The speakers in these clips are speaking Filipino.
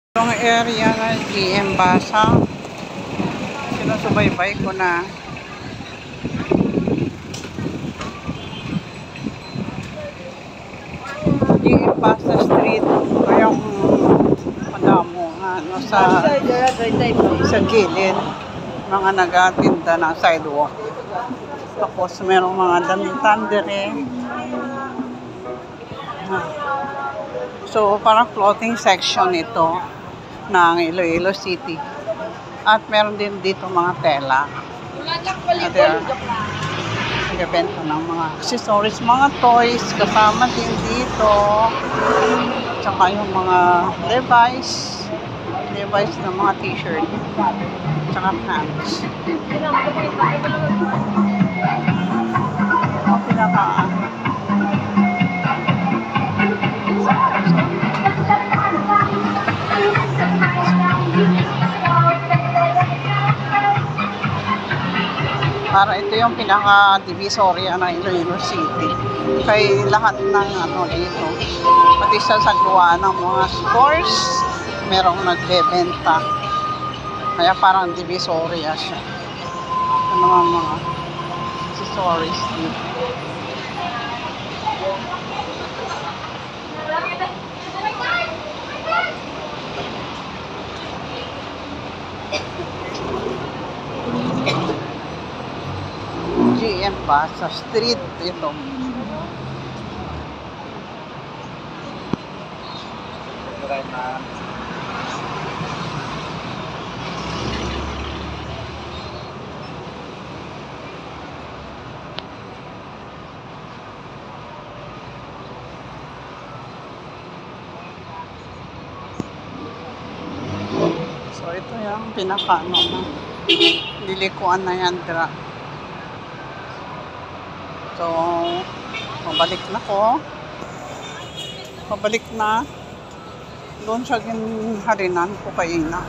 Itong area na GM Basa, sinusubaybay ko na. GM Basa Street, ito yung madamo ano, sa gilid, mga nagatinda ng sidewalk. Tapos merong mga damitan dire. So parang clothing section ito ng Iloilo City. At meron din dito mga tela. At nagbebenta ng mga accessories, mga toys, kasama din dito. Tsaka yung mga Levi's ng mga t-shirt. Tsaka pants. Pinakaan. Para ito yung pinaka-divisoria ng Iloilo City. Kay lahat ng ano dito, pati sa sagwa ng mga stores, merong nagbebenta. Kaya parang divisoria siya. Ano ang mga accessories dito. GM Basa Street ito. So ito yung pinaka-ano na lilikuan na yan dira. So, pabalik na ko. Pabalik na. Doon sa ginharinan ko kay ina.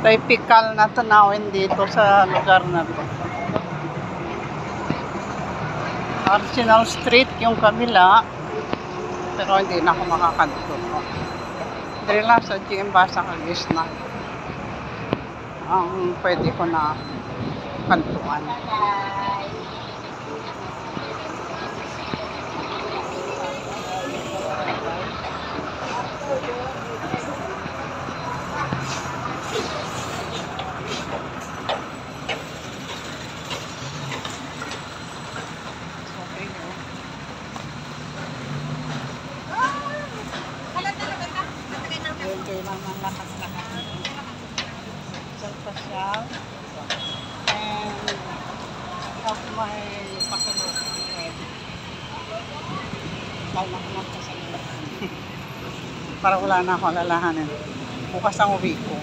Typical na tanawin dito sa lugar na to. Arsenal Street yung kabila, pero hindi na ako makakanto. Dahil lang sa GM Basa Kagis na ang pwede ko na kantuan. Kailangan lakas-lakas. Isang pasyal. And have my pakilutin ready. Kalmak-mak ko sa nila. Para wala na ako alalahanin. Bukas ang uwi ko.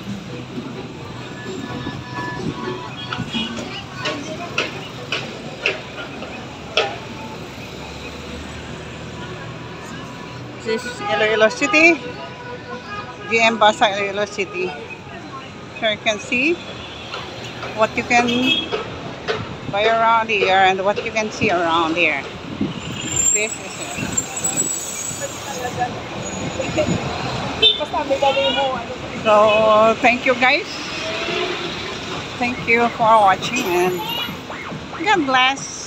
This is Iloilo City. GM Basa Iloilo City. Here you can see what you can buy around here and what you can see around here. This is it. So thank you guys. Thank you for watching and God bless.